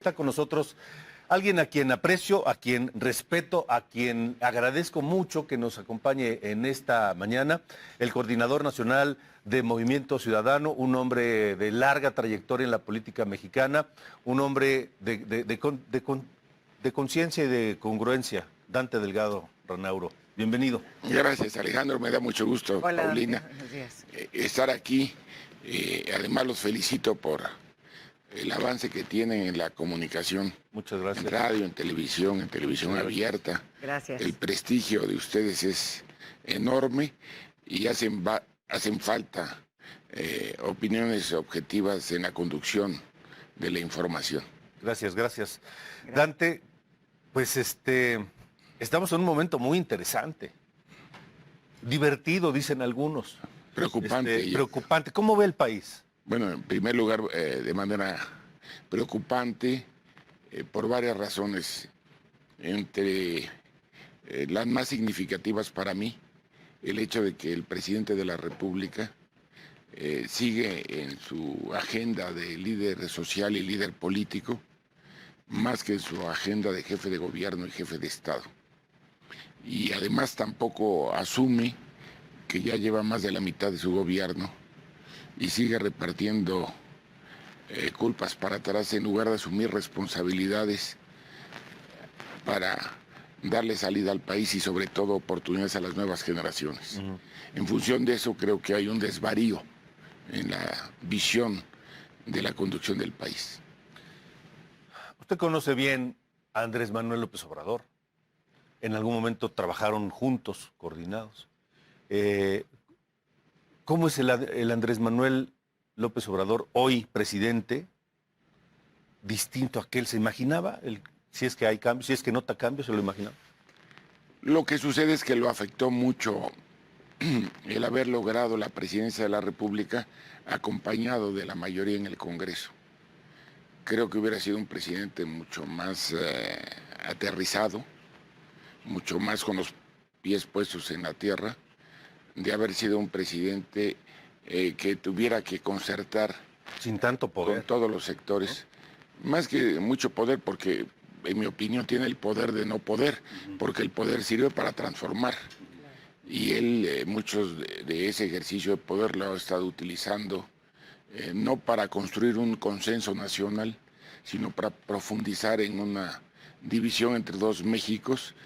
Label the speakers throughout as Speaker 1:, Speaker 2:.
Speaker 1: Está con nosotros alguien a quien aprecio, a quien respeto, a quien agradezco mucho que nos acompañe en esta mañana, el coordinador nacional de Movimiento Ciudadano, un hombre de larga trayectoria en la política mexicana, un hombre de conciencia y de congruencia, Dante Delgado Ranauro. Bienvenido.
Speaker 2: Gracias, Alejandro, me da mucho gusto,
Speaker 3: Hola,
Speaker 2: Paulina,
Speaker 3: buenos días.
Speaker 2: estar aquí. Además los felicito por el avance que tienen en la comunicación.
Speaker 1: Muchas gracias.
Speaker 2: En radio, en televisión abierta.
Speaker 3: Gracias.
Speaker 2: El prestigio de ustedes es enorme y hacen falta opiniones objetivas en la conducción de la información.
Speaker 1: Gracias. Dante, pues estamos en un momento muy interesante. Divertido, dicen algunos.
Speaker 2: Preocupante.
Speaker 1: Preocupante. ¿Cómo ve el país?
Speaker 2: Bueno, en primer lugar, de manera preocupante por varias razones. Entre las más significativas para mí, el hecho de que el presidente de la República sigue en su agenda de líder social y líder político, más que en su agenda de jefe de gobierno y jefe de Estado. Y además tampoco asume que ya lleva más de la mitad de su gobierno y sigue repartiendo culpas para atrás en lugar de asumir responsabilidades para darle salida al país y sobre todo oportunidades a las nuevas generaciones. En función de eso creo que hay un desvarío en la visión de la conducción del país.
Speaker 1: Usted conoce bien a Andrés Manuel López Obrador. En algún momento trabajaron juntos, coordinados. ¿Cómo es el Andrés Manuel López Obrador, hoy presidente, distinto a aquel? ¿Se imaginaba? Si es que hay cambios, si es que nota cambios, ¿se lo imaginaba?
Speaker 2: Lo que sucede es que lo afectó mucho el haber logrado la presidencia de la República acompañado de la mayoría en el Congreso. Creo que hubiera sido un presidente mucho más aterrizado, mucho más con los pies puestos en la tierra, de haber sido un presidente que tuviera que concertar
Speaker 1: sin tanto poder
Speaker 2: con todos los sectores, ¿no? Más que mucho poder, porque en mi opinión tiene el poder de no poder, porque el poder sirve para transformar. Y él, muchos de ese ejercicio de poder lo ha estado utilizando, no para construir un consenso nacional, sino para profundizar en una división entre dos Méxicos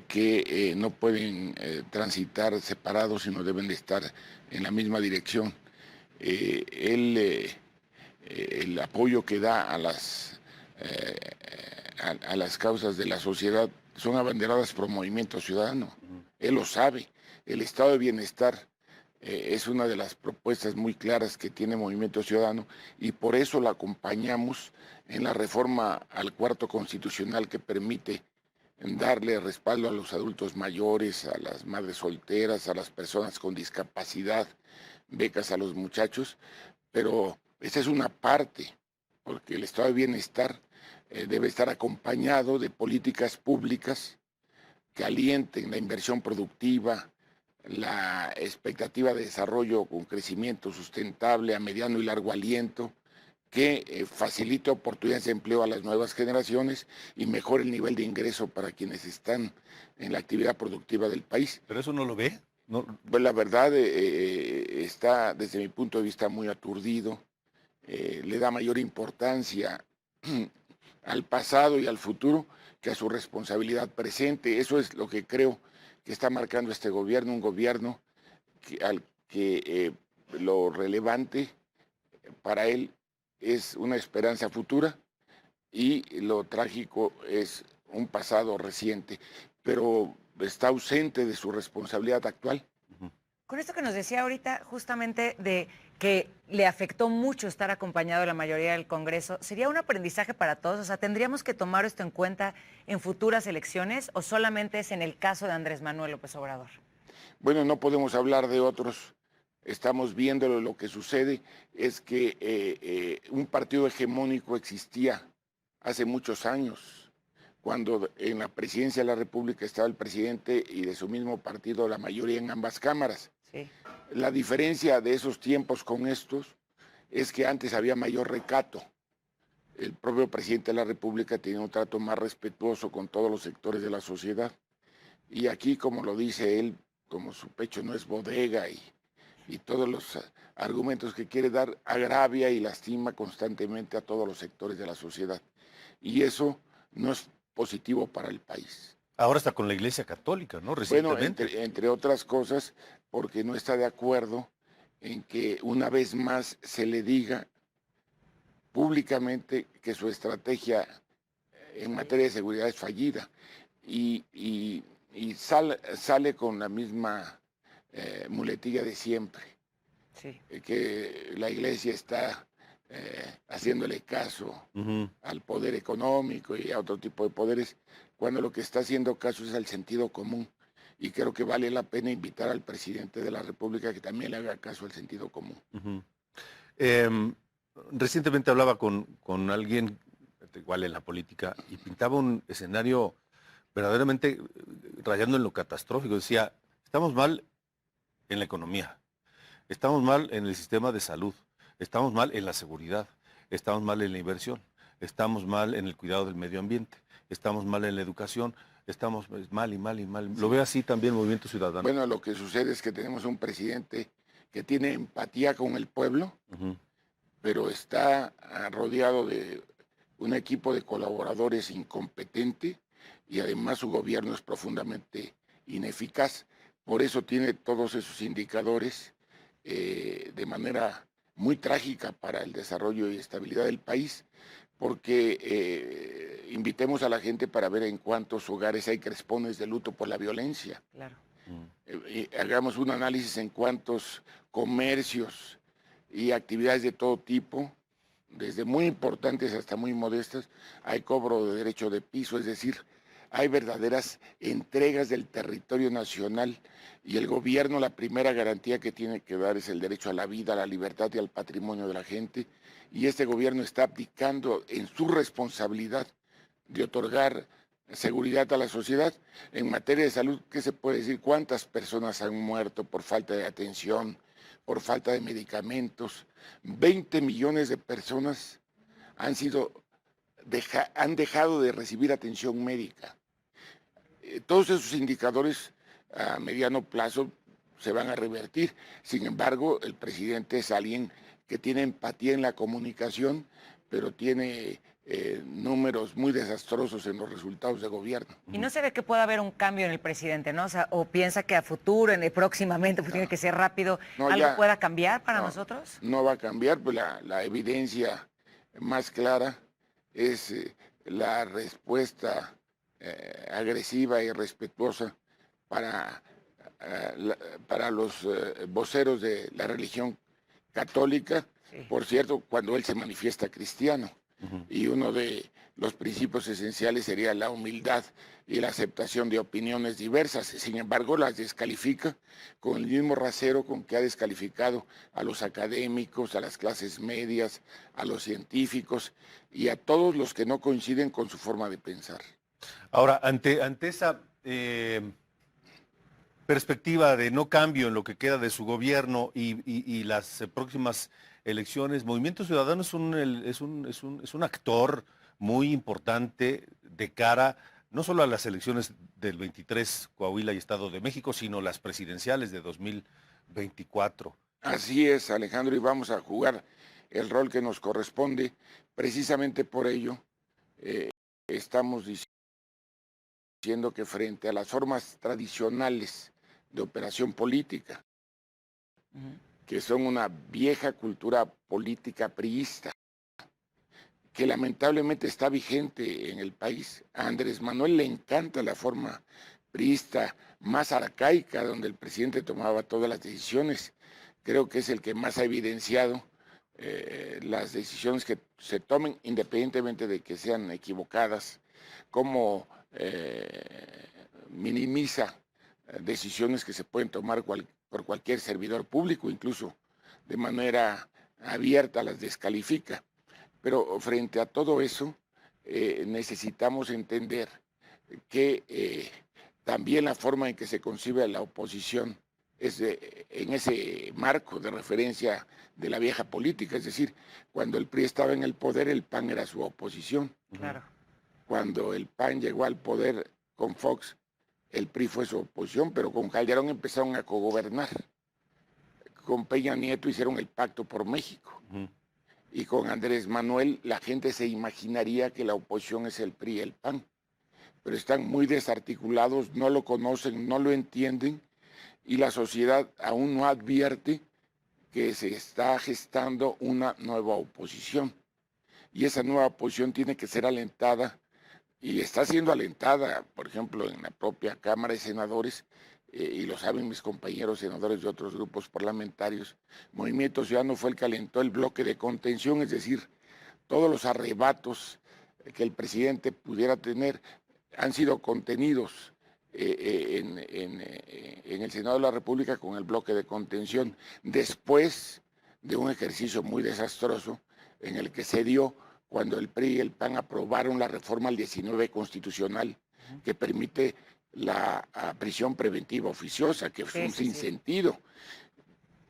Speaker 2: que no pueden transitar separados, sino deben de estar en la misma dirección. El apoyo que da a las causas de la sociedad son abanderadas por Movimiento Ciudadano. Él lo sabe. El estado de bienestar es una de las propuestas muy claras que tiene Movimiento Ciudadano y por eso la acompañamos en la reforma al cuarto constitucional que permite darle respaldo a los adultos mayores, a las madres solteras, a las personas con discapacidad, becas a los muchachos, pero esa es una parte, porque el estado de bienestar debe estar acompañado de políticas públicas que alienten la inversión productiva, la expectativa de desarrollo con crecimiento sustentable a mediano y largo aliento, que facilite oportunidades de empleo a las nuevas generaciones y mejore el nivel de ingreso para quienes están en la actividad productiva del país.
Speaker 1: ¿Pero eso no lo ve? No.
Speaker 2: Pues la verdad está, desde mi punto de vista, muy aturdido. Le da mayor importancia al pasado y al futuro que a su responsabilidad presente. Eso es lo que creo que está marcando este gobierno, un gobierno al que lo relevante para él es una esperanza futura y lo trágico es un pasado reciente, pero está ausente de su responsabilidad actual.
Speaker 3: Con esto que nos decía ahorita, justamente de que le afectó mucho estar acompañado de la mayoría del Congreso, ¿sería un aprendizaje para todos? O sea, ¿tendríamos que tomar esto en cuenta en futuras elecciones o solamente es en el caso de Andrés Manuel López Obrador?
Speaker 2: Bueno, no podemos hablar de otros. Estamos viéndolo. Lo que sucede es que un partido hegemónico existía hace muchos años, cuando en la presidencia de la República estaba el presidente y de su mismo partido la mayoría en ambas cámaras.
Speaker 3: Sí.
Speaker 2: La diferencia de esos tiempos con estos es que antes había mayor recato. el propio presidente de la República tiene un trato más respetuoso con todos los sectores de la sociedad. Y aquí, como lo dice él, como su pecho no es bodega y todos los argumentos que quiere dar, agravia y lastima constantemente a todos los sectores de la sociedad. Y eso no es positivo para el país.
Speaker 1: Ahora está con la Iglesia Católica, ¿no?
Speaker 2: Bueno,
Speaker 1: Recientemente.
Speaker 2: entre otras cosas, porque no está de acuerdo en que una vez más se le diga públicamente que su estrategia en materia de seguridad es fallida y sale con la misma muletilla de siempre,
Speaker 3: Sí.
Speaker 2: que la iglesia está haciéndole caso
Speaker 1: Ujú.
Speaker 2: al poder económico y a otro tipo de poderes, cuando lo que está haciendo caso es al sentido común. Y creo que vale la pena invitar al presidente de la República que también le haga caso al sentido común.
Speaker 1: Ujú. Em, Recientemente hablaba con alguien, igual en la política, y pintaba un escenario verdaderamente rayando en lo catastrófico. Decía, estamos mal en la economía, estamos mal en el sistema de salud, estamos mal en la seguridad, estamos mal en la inversión, estamos mal en el cuidado del medio ambiente, estamos mal en la educación, estamos mal y mal y mal. Lo ve así también el Movimiento Ciudadano.
Speaker 2: Bueno, lo que sucede es que tenemos un presidente que tiene empatía con el pueblo,
Speaker 1: Ujú.
Speaker 2: pero está rodeado de un equipo de colaboradores incompetente y además su gobierno es profundamente ineficaz. Por eso tiene todos esos indicadores de manera muy trágica para el desarrollo y estabilidad del país, porque invitemos a la gente para ver en cuántos hogares hay crespones de luto por la violencia.
Speaker 3: Claro.
Speaker 2: Hagamos un análisis en cuántos comercios y actividades de todo tipo, desde muy importantes hasta muy modestas, hay cobro de derecho de piso, es decir, hay verdaderas entregas del territorio nacional y el gobierno la primera garantía que tiene que dar es el derecho a la vida, a la libertad y al patrimonio de la gente, y este gobierno está abdicando en su responsabilidad de otorgar seguridad a la sociedad. En materia de salud, ¿qué se puede decir? ¿Cuántas personas han muerto por falta de atención, por falta de medicamentos? 20 millones de personas han dejado de recibir atención médica. Todos esos indicadores a mediano plazo se van a revertir. Sin embargo, el presidente es alguien que tiene empatía en la comunicación, pero tiene números muy desastrosos en los resultados de gobierno.
Speaker 3: Y no se ve que pueda haber un cambio en el presidente, ¿no? O sea, o piensa que a futuro, próximamente, pues tiene que ser rápido,
Speaker 2: No,
Speaker 3: ¿algo
Speaker 2: ya,
Speaker 3: pueda cambiar para
Speaker 2: no,
Speaker 3: nosotros?
Speaker 2: no va a cambiar, pues la evidencia más clara es la respuesta agresiva y respetuosa para, para los voceros de la religión católica,
Speaker 3: Sí.
Speaker 2: por cierto, cuando él se manifiesta cristiano. Y uno de los principios esenciales sería la humildad y la aceptación de opiniones diversas. Sin embargo, las descalifica con el mismo rasero con que ha descalificado a los académicos, a las clases medias, a los científicos y a todos los que no coinciden con su forma de pensar.
Speaker 1: Ahora, ante esa perspectiva de no cambio en lo que queda de su gobierno y las próximas elecciones, Movimiento Ciudadano es un actor muy importante de cara no solo a las elecciones del 23, Coahuila y Estado de México, sino las presidenciales de 2024.
Speaker 2: Así es, Alejandro, y vamos a jugar el rol que nos corresponde. Precisamente por ello, estamos diciendo que frente a las formas tradicionales de operación política, que son una vieja cultura política priista, que lamentablemente está vigente en el país. A Andrés Manuel le encanta la forma priista más arcaica, donde el presidente tomaba todas las decisiones. Creo que es el que más ha evidenciado las decisiones que se tomen, independientemente de que sean equivocadas, cómo minimiza decisiones que se pueden tomar por cualquier servidor público, incluso de manera abierta las descalifica. Pero frente a todo eso, necesitamos entender que también la forma en que se concibe la oposición en ese marco de referencia de la vieja política, es decir, cuando el PRI estaba en el poder, el PAN era su oposición.
Speaker 3: Claro.
Speaker 2: Cuando el PAN llegó al poder con Fox, el PRI fue su oposición, pero con Calderón empezaron a cogobernar. Con Peña Nieto hicieron el Pacto por México. Y con Andrés Manuel la gente se imaginaría que la oposición es el PRI y el PAN. Pero están muy desarticulados, no lo conocen, no lo entienden, y la sociedad aún no advierte que se está gestando una nueva oposición. Y esa nueva oposición tiene que ser alentada, y está siendo alentada, por ejemplo, en la propia Cámara de Senadores, y lo saben mis compañeros senadores de otros grupos parlamentarios. Movimiento Ciudadano fue el que alentó el bloque de contención, es decir, todos los arrebatos que el presidente pudiera tener han sido contenidos en el Senado de la República con el bloque de contención, después de un ejercicio muy desastroso en el que se dio cuando el PRI y el PAN aprobaron la reforma al 19 constitucional que permite la prisión preventiva oficiosa, que es un sinsentido.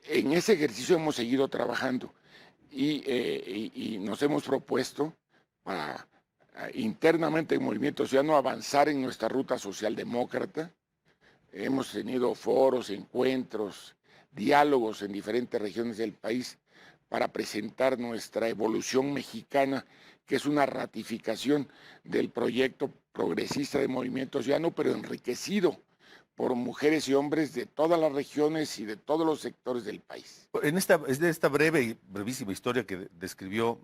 Speaker 2: En ese ejercicio hemos seguido trabajando y nos hemos propuesto para internamente en Movimiento Ciudadano avanzar en nuestra ruta socialdemócrata. Hemos tenido foros, encuentros, diálogos en diferentes regiones del país para presentar nuestra evolución mexicana, que es una ratificación del proyecto progresista de Movimiento Ciudadano, pero enriquecido por mujeres y hombres de todas las regiones y de todos los sectores del país.
Speaker 1: Es de esta brevísima historia que describió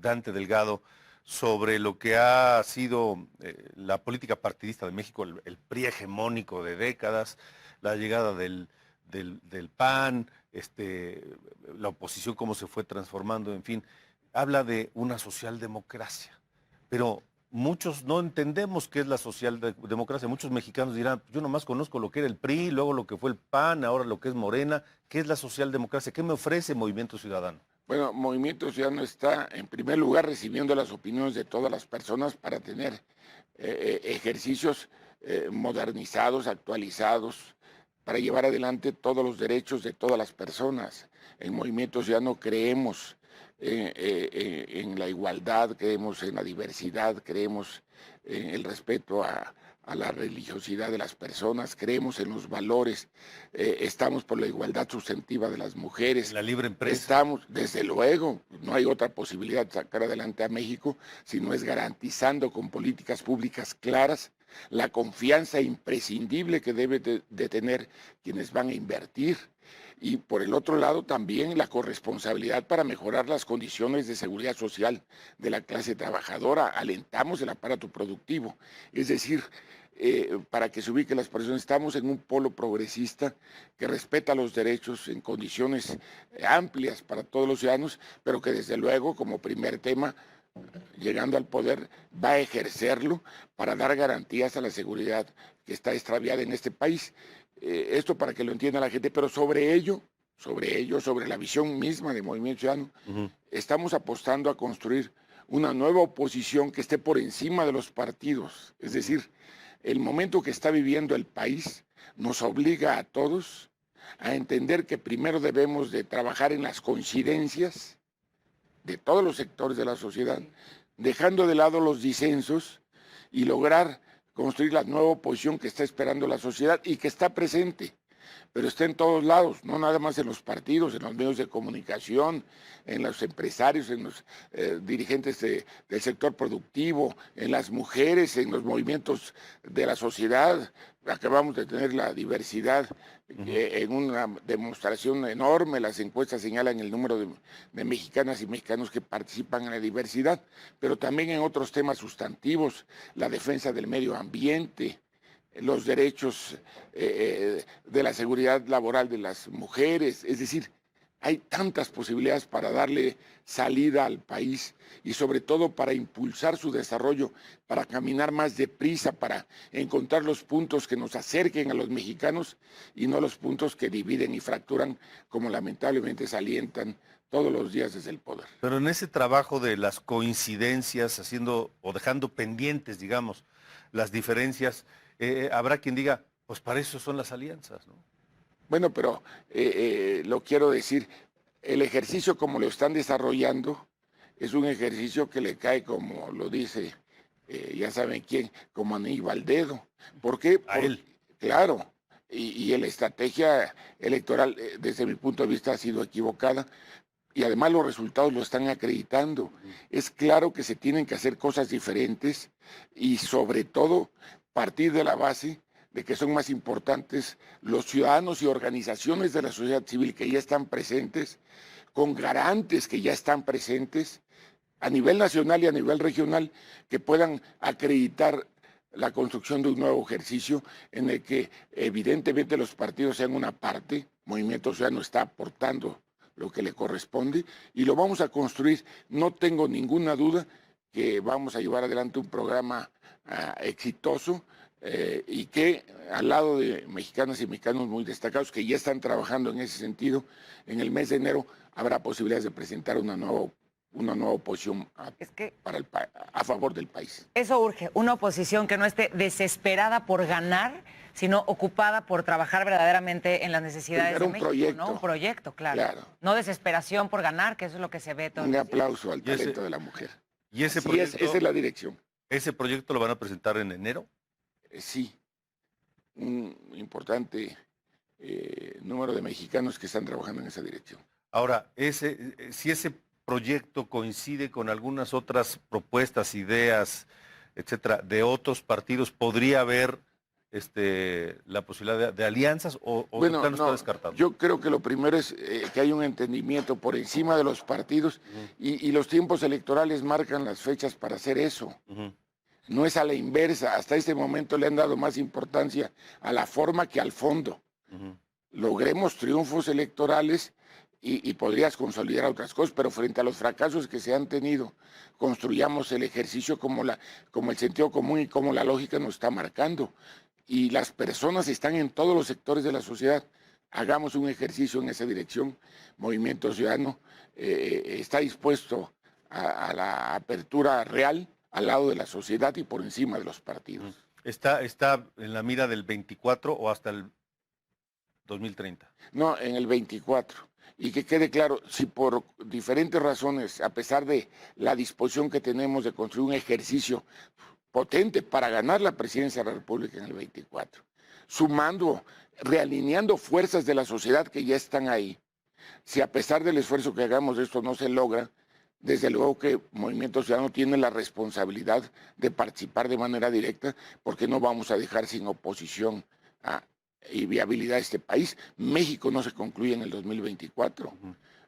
Speaker 1: Dante Delgado sobre lo que ha sido la política partidista de México, el PRI hegemónico de décadas, la llegada del PAN, la oposición, cómo se fue transformando, en fin, habla de una socialdemocracia, pero muchos no entendemos qué es la socialdemocracia. Muchos mexicanos dirán, yo nomás conozco lo que era el PRI, luego lo que fue el PAN, ahora lo que es Morena. ¿Qué es la socialdemocracia? ¿Qué me ofrece Movimiento Ciudadano?
Speaker 2: Bueno, Movimiento Ciudadano está, en primer lugar, recibiendo las opiniones de todas las personas para tener ejercicios modernizados, actualizados, para llevar adelante todos los derechos de todas las personas. En Movimiento Ciudadano creemos en la igualdad, creemos en la diversidad, creemos en el respeto a la religiosidad de las personas, creemos en los valores, estamos por la igualdad sustantiva de las mujeres.
Speaker 1: La libre empresa.
Speaker 2: Estamos, desde luego, no hay otra posibilidad de sacar adelante a México si no es garantizando con políticas públicas claras la confianza imprescindible que debe de tener quienes van a invertir. Y por el otro lado también la corresponsabilidad para mejorar las condiciones de seguridad social de la clase trabajadora. Alentamos el aparato productivo, es decir, para que se ubiquen las personas, estamos en un polo progresista que respeta los derechos en condiciones amplias para todos los ciudadanos, pero que desde luego como primer tema, llegando al poder, va a ejercerlo para dar garantías a la seguridad que está extraviada en este país. Esto para que lo entienda la gente, pero sobre la visión misma de Movimiento Ciudadano, estamos apostando a construir una nueva oposición que esté por encima de los partidos. Es decir, el momento que está viviendo el país nos obliga a todos a entender que primero debemos de trabajar en las coincidencias de todos los sectores de la sociedad, dejando de lado los disensos y lograr construir la nueva oposición que está esperando la sociedad y que está presente, pero está en todos lados, no nada más en los partidos, en los medios de comunicación, en los empresarios, en los dirigentes del sector productivo, en las mujeres, en los movimientos de la sociedad. Acabamos de tener la diversidad en una demostración enorme. Las encuestas señalan el número de mexicanas y mexicanos que participan en la diversidad, pero también en otros temas sustantivos, la defensa del medio ambiente, los derechos de la seguridad laboral de las mujeres. Es decir, hay tantas posibilidades para darle salida al país y sobre todo para impulsar su desarrollo, para caminar más deprisa, para encontrar los puntos que nos acerquen a los mexicanos y no los puntos que dividen y fracturan, como lamentablemente se alientan todos los días desde el poder.
Speaker 1: Pero en ese trabajo de las coincidencias, haciendo o dejando pendientes, digamos, las diferencias, habrá quien diga, pues para eso son las alianzas, ¿no?
Speaker 2: Bueno, pero lo quiero decir, el ejercicio como lo están desarrollando es un ejercicio que le cae, como lo dice, ya saben quién, como anillo al dedo. ¿Por qué?
Speaker 1: A él.
Speaker 2: Claro, y la estrategia electoral, desde mi punto de vista, ha sido equivocada. Y además los resultados lo están acreditando. Es claro que se tienen que hacer cosas diferentes y sobre todo partir de la base de que son más importantes los ciudadanos y organizaciones de la sociedad civil que ya están presentes, con garantes que ya están presentes a nivel nacional y a nivel regional, que puedan acreditar la construcción de un nuevo ejercicio en el que evidentemente los partidos sean una parte, Movimiento Ciudadano está aportando lo que le corresponde y lo vamos a construir. No tengo ninguna duda que vamos a llevar adelante un programa exitoso y que al lado de mexicanas y mexicanos muy destacados que ya están trabajando en ese sentido, en el mes de enero habrá posibilidades de presentar una nueva oposición a favor del país.
Speaker 3: Eso urge, una oposición que no esté desesperada por ganar, sino ocupada por trabajar verdaderamente en las necesidades de México,
Speaker 2: proyecto,
Speaker 3: ¿no? Un proyecto, claro. No desesperación por ganar, que eso es lo que se ve todo.
Speaker 2: Un aplauso al talento de la mujer.
Speaker 1: ¿Y ese proyecto,
Speaker 2: esa es la dirección?
Speaker 1: ¿Ese proyecto lo van a presentar en enero?
Speaker 2: Sí, un importante número de mexicanos que están trabajando en esa dirección.
Speaker 1: Ahora, si ese proyecto coincide con algunas otras propuestas, ideas, etcétera, de otros partidos, ¿podría haber la posibilidad de alianzas o
Speaker 2: bueno,
Speaker 1: de plano está descartado?
Speaker 2: Yo creo que lo primero es que hay un entendimiento por encima de los partidos y los tiempos electorales marcan las fechas para hacer eso. No es a la inversa. Hasta este momento le han dado más importancia a la forma que al fondo. Logremos triunfos electorales y podrías consolidar otras cosas, pero frente a los fracasos que se han tenido, construyamos el ejercicio como el sentido común y como la lógica nos está marcando. Y las personas están en todos los sectores de la sociedad. Hagamos un ejercicio en esa dirección. Movimiento Ciudadano está dispuesto a la apertura real al lado de la sociedad y por encima de los partidos.
Speaker 1: ¿Está en la mira del 24 o hasta el 2030?
Speaker 2: No, en el 24. Y que quede claro, si por diferentes razones, a pesar de la disposición que tenemos de construir un ejercicio potente para ganar la presidencia de la República en el 24, sumando, realineando fuerzas de la sociedad que ya están ahí, si a pesar del esfuerzo que hagamos esto no se logra, desde luego que Movimiento Ciudadano tiene la responsabilidad de participar de manera directa, porque no vamos a dejar sin oposición y viabilidad a este país. México no se concluye en el 2024.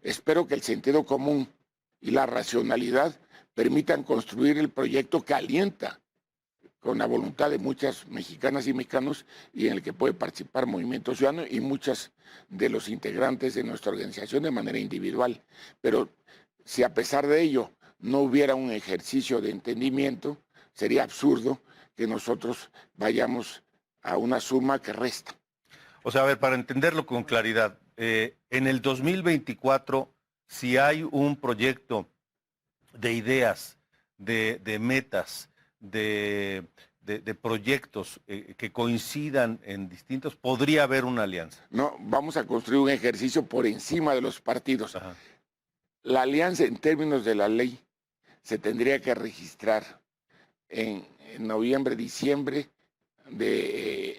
Speaker 2: Espero que el sentido común y la racionalidad permitan construir el proyecto que alienta con la voluntad de muchas mexicanas y mexicanos y en el que puede participar Movimiento Ciudadano y muchas de los integrantes de nuestra organización de manera individual. Pero si a pesar de ello no hubiera un ejercicio de entendimiento, sería absurdo que nosotros vayamos a una suma que resta.
Speaker 1: O sea, a ver, para entenderlo con claridad, en el 2024, si hay un proyecto de ideas, de metas, de proyectos que coincidan en distintos, podría haber una alianza.
Speaker 2: No, vamos a construir un ejercicio por encima de los partidos.
Speaker 1: Ajá.
Speaker 2: La alianza en términos de la ley se tendría que registrar en noviembre, diciembre del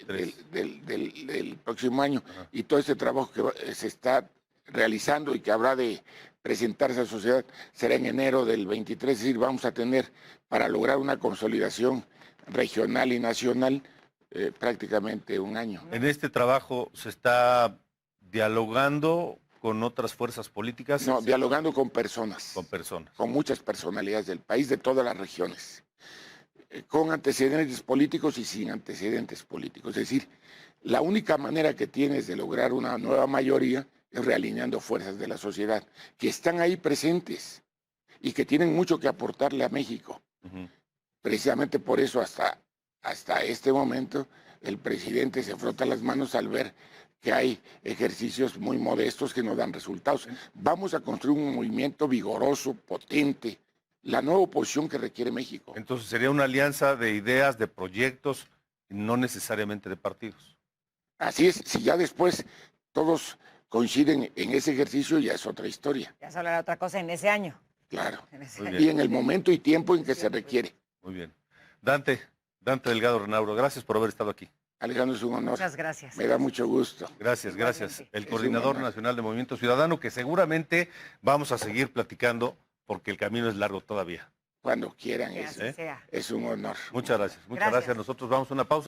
Speaker 2: próximo año. Ajá. Y todo este trabajo que se está realizando y que habrá de presentarse a la sociedad será en enero del 23, es decir, vamos a tener para lograr una consolidación regional y nacional prácticamente un año.
Speaker 1: En este trabajo se está dialogando con otras fuerzas políticas.
Speaker 2: No, dialogando con personas.
Speaker 1: Con personas.
Speaker 2: Con muchas personalidades del país, de todas las regiones. Con antecedentes políticos y sin antecedentes políticos. Es decir, la única manera que tienes de lograr una nueva mayoría es realineando fuerzas de la sociedad que están ahí presentes y que tienen mucho que aportarle a México. Precisamente por eso hasta este momento el presidente se frota las manos al ver que hay ejercicios muy modestos que no dan resultados. Vamos a construir un movimiento vigoroso, potente, la nueva oposición que requiere México.
Speaker 1: Entonces sería una alianza de ideas, de proyectos, no necesariamente de partidos.
Speaker 2: Así es, si ya después todos coinciden en ese ejercicio, ya es otra historia.
Speaker 3: Ya se hablará otra cosa en ese año.
Speaker 2: Claro.
Speaker 3: En ese
Speaker 1: Muy
Speaker 3: año.
Speaker 1: bien.
Speaker 2: Y en el momento y tiempo en que se requiere.
Speaker 1: Muy bien. Dante Delgado Renauro, gracias por haber estado aquí.
Speaker 2: Alejandro, es un honor.
Speaker 3: Muchas gracias.
Speaker 2: Me da mucho gusto.
Speaker 1: Gracias, gracias.
Speaker 3: Igualmente.
Speaker 1: El
Speaker 2: Es
Speaker 1: Coordinador
Speaker 2: un honor.
Speaker 1: Nacional de Movimiento Ciudadano, que seguramente vamos a seguir platicando porque el camino es largo todavía.
Speaker 2: Cuando quieran,
Speaker 3: Que así sea.
Speaker 2: es un honor.
Speaker 1: Muchas gracias. Muchas
Speaker 3: Gracias.
Speaker 1: gracias. Nosotros vamos a una pausa.